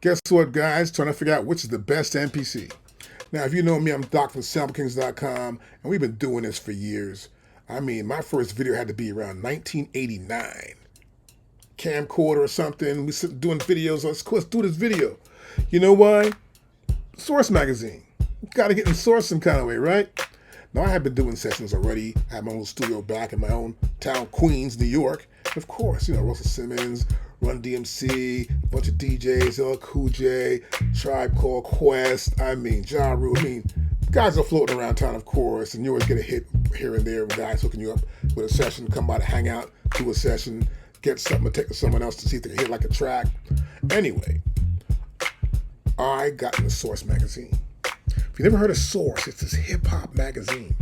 Guess what, guys? Trying to figure out which is the best MPC. Now, if you know me, I'm Doc from SampleKings.com, and we've been doing this for years. I mean, my first video had to be around 1989. Camcorder or something. We sit doing videos. Let's do this video. You know why? Source magazine. Got to get in source some kind of way, right? Now, I have been doing sessions already. I have my own studio back in my own town, Queens, New York. Of course, you know, Russell Simmons, Run DMC, a bunch of DJs, LL Cool J, Tribe Called Quest, Ja Rule. Guys are floating around town, of course, and you always get a hit here and there with guys hooking you up with a session, come by to hang out, do a session, get something to take to someone else to see if they can hit like a track. Anyway, I got in the Source magazine. If you never heard of Source, it's this hip-hop magazine.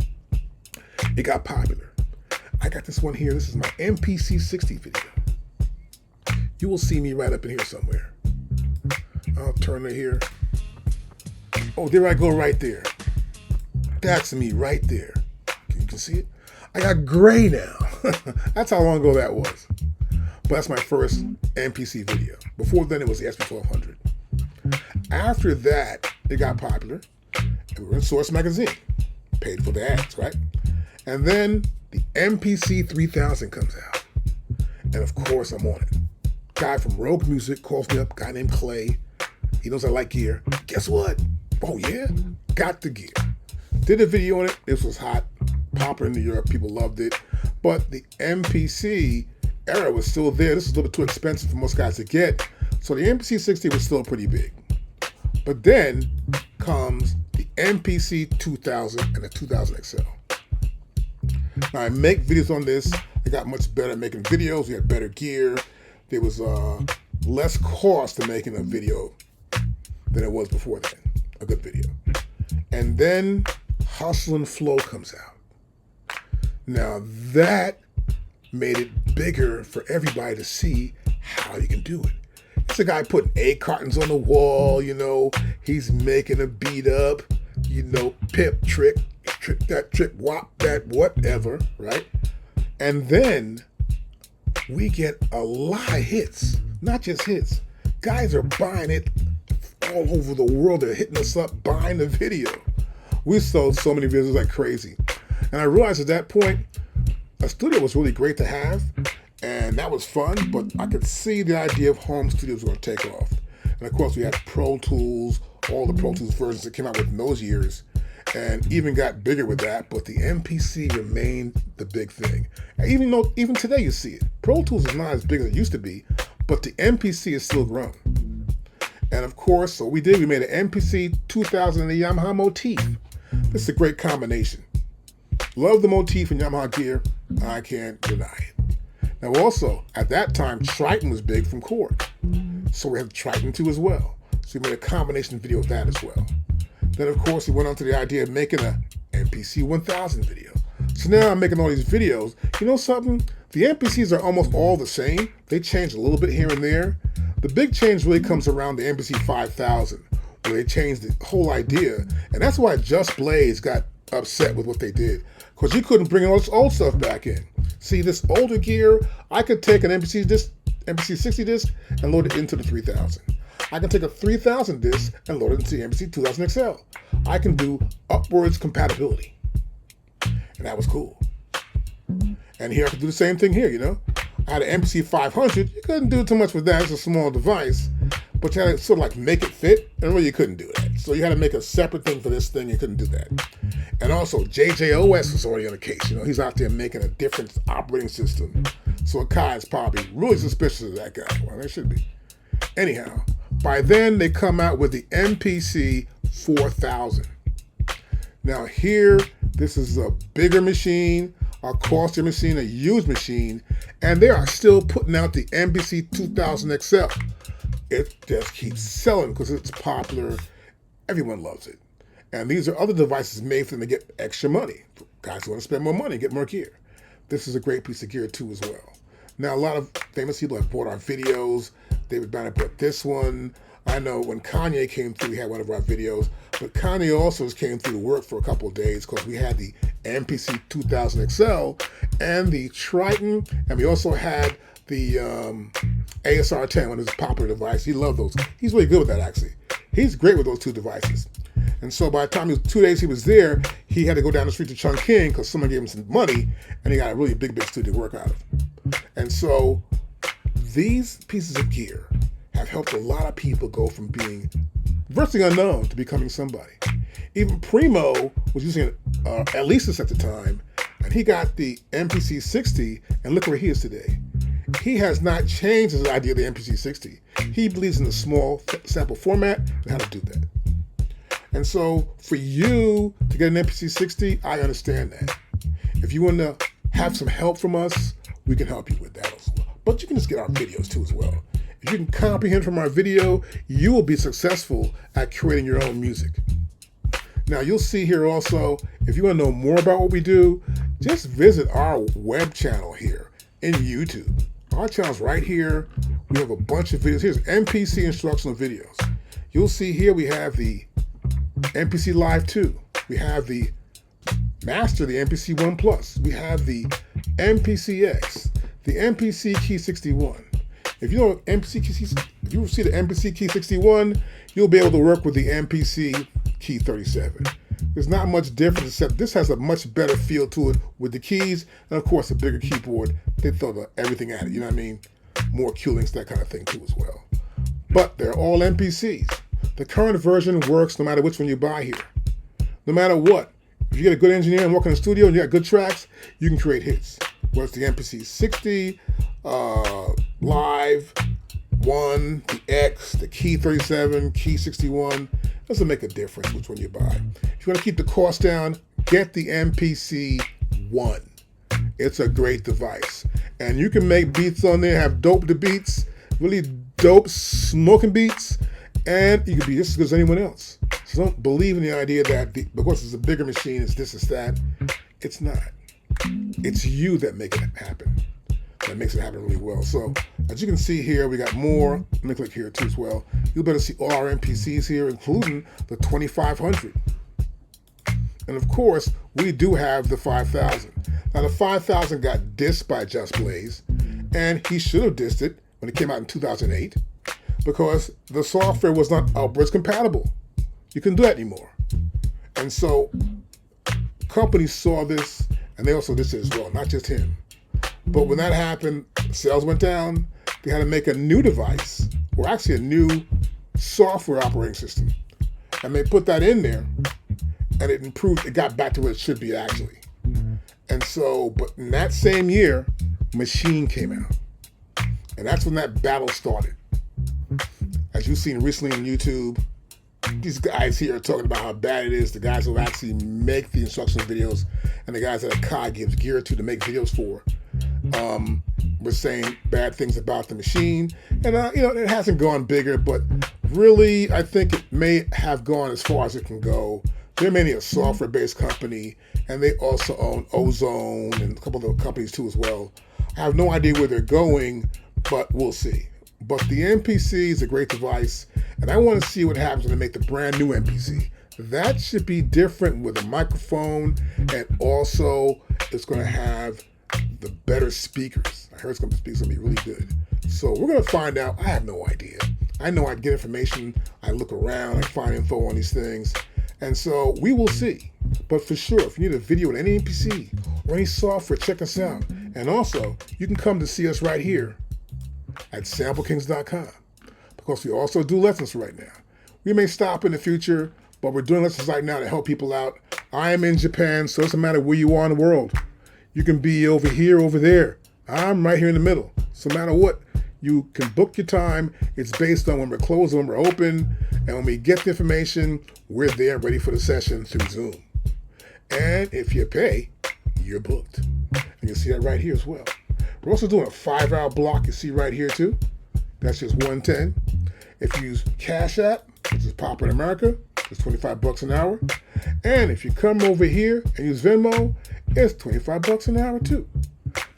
It got popular. I got this one here. This is my MPC 60 video. You will see me right up in here somewhere. I'll turn it here. Oh, there I go right there. That's me right there. You can see it? I got gray now. That's how long ago that was. But that's my first MPC video. Before then, it was the SP1200. After that, it got popular. And we were in Source magazine. Paid for the ads, right? And then the MPC 3000 comes out. And of course, I'm on it. Guy from Rogue Music calls me up, guy named Clay. He knows I like gear. Guess what? Oh yeah? Got the gear. Did a video on it. This was hot. Popular in New York. People loved it. But the MPC era was still there. This is a little bit too expensive for most guys to get. So the MPC 60 was still pretty big. But then comes the MPC 2000 and the 2000 XL. Now I make videos on this. I got much better at making videos. We had better gear. There was less cost to making a video than it was before then, a good video. And then Hustle and Flow comes out. Now that made it bigger for everybody to see how you can do it. It's a guy putting egg cartons on the wall, you know, he's making a beat up, you know, pip, trick that, trick, wop that, whatever, right? And then we get a lot of hits, not just hits. Guys are buying it all over the world. They're hitting us up, buying the video. We sold so many videos like crazy. And I realized at that point, a studio was really great to have, and that was fun, but I could see the idea of home studios were going to take off. And of course, we had Pro Tools, all the Pro Tools versions that came out within those years, and even got bigger with that, but the MPC remained the big thing. And even today you see it. Pro Tools is not as big as it used to be, but the MPC is still growing. And of course, so we made an MPC 2000 and a Yamaha motif. This is a great combination. Love the motif in Yamaha gear, I can't deny it. Now also, at that time, Triton was big from Cord. So we had Triton 2 as well. So we made a combination video of that as well. Then of course, we went on to the idea of making a MPC 1000 video. So now I'm making all these videos. You know something? The MPCs are almost all the same. They change a little bit here and there. The big change really comes around the MPC 5000, where they changed the whole idea. And that's why Just Blaze got upset with what they did, because you couldn't bring all this old stuff back in. See, this older gear, I could take an MPC 60 disc and load it into the 3000. I can take a 3000 disc and load it into the MPC 2000 XL. I can do upwards compatibility. And that was cool. And here I could do the same thing here, you know. I had an MPC 500. You couldn't do too much with that. It's a small device. But you had to sort of like make it fit, and really you couldn't do that. So you had to make a separate thing for this thing. You couldn't do that. And also, JJOS was already on the case. You know, he's out there making a different operating system. So Akai is probably really suspicious of that guy. Well, they should be. Anyhow, by then they come out with the MPC 4000. Now here, this is a bigger machine, a costlier machine, a used machine, and they are still putting out the MPC 2000 XL. It just keeps selling because it's popular. Everyone loves it. And these are other devices made for them to get extra money. Guys who want to spend more money, get more gear. This is a great piece of gear too as well. Now, a lot of famous people have bought our videos. David Banner bought this one. I know when Kanye came through, he had one of our videos. But Kanye also came through to work for a couple of days because we had the MPC 2000 XL and the Triton. And we also had the ASR10, one of his popular devices. He loved those. He's really good with that, actually. He's great with those two devices. And so by the time 2 days he was there, he had to go down the street to Chungking because someone gave him some money, and he got a really big studio to work out of. And so these pieces of gear have helped a lot of people go from being virtually unknown to becoming somebody. Even Primo was using at least this at the time, and he got the MPC 60, and look where he is today. He has not changed his idea of the MPC 60. He believes in the small sample format and how to do that. And so for you to get an MPC 60, I understand that. If you want to have some help from us, we can help you with that as well. But you can just get our videos too as well. If you can comprehend from our video, you will be successful at creating your own music. Now you'll see here also, if you want to know more about what we do, just visit our web channel here in YouTube. Our channel's right here. We have a bunch of videos. Here's MPC instructional videos. You'll see here we have the MPC Live 2. We have the Master, the MPC 1 Plus. We have the MPC X, the MPC Key 61. If you know MPC Key, if you see the MPC Key 61, you'll be able to work with the MPC Key 37. There's not much difference, except this has a much better feel to it with the keys, and of course a bigger keyboard. They throw everything at it, you know what I mean? More Q links, that kind of thing too as well. But they're all MPCs. The current version works no matter which one you buy here. No matter what. If you get a good engineer and work in the studio and you got good tracks, you can create hits. Whether it's the MPC 60, Live 1, the X, the Key 37, Key 61, doesn't make a difference which one you buy. If you want to keep the cost down, get the MPC 1. It's a great device. And you can make beats on there, have dope to beats, really dope smoking beats, and you can be just as good as anyone else. So don't believe in the idea that because it's a bigger machine, it's this, it's that. It's not. It's you that make it happen. That makes it happen really well. So as you can see here, we got more. Let me click here too as well. You'll better see all our MPCs here, including the 2500. And of course, we do have the 5000. Now the 5000 got dissed by Just Blaze, and he should have dissed it when it came out in 2008 because the software was not upwards compatible. You couldn't do that anymore. And so companies saw this, and they also did it as well, not just him. But when that happened, sales went down. They had to make a new device, or actually a new software operating system. And they put that in there, and it improved. It got back to where it should be actually. And so, but in that same year, Machine came out. And that's when that battle started. As you've seen recently on YouTube, these guys here are talking about how bad it is. The guys who actually make the instructional videos and the guys that Akai gives gear to make videos for, were saying bad things about the machine. And, it hasn't gone bigger, but really, I think it may have gone as far as it can go. They're mainly a software-based company, and they also own Ozone and a couple of other companies too as well. I have no idea where they're going, but we'll see. But the MPC is a great device, and I want to see what happens when they make the brand new MPC. That should be different with a microphone, and also it's going to have the better speakers. I heard the speakers going to be really good. So we're going to find out. I have no idea. I know I get information, I look around, I find info on these things, and so we will see. But for sure, if you need a video on any MPC or any software, check us out. And also, you can come to see us right here at SampleKings.com, because we also do lessons right now. We may stop in the future, but we're doing lessons right now to help people out. I am in Japan, so it doesn't matter where you are in the world. You can be over here, over there. I'm right here in the middle. So no matter what, you can book your time. It's based on when we're closed, when we're open, and when we get the information, we're there ready for the session through Zoom. And if you pay, you're booked. And you'll see that right here as well. We're also doing a 5-hour block, you see right here too. That's just $110. If you use Cash App, which is popular in America, it's $25 an hour. And if you come over here and use Venmo, it's $25 an hour too.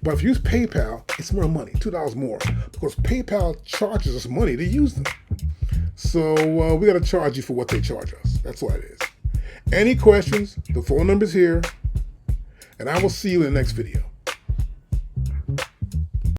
But if you use PayPal, it's more money, $2 more, because PayPal charges us money to use them. So we got to charge you for what they charge us. That's what it is. Any questions? The phone number's here, and I will see you in the next video.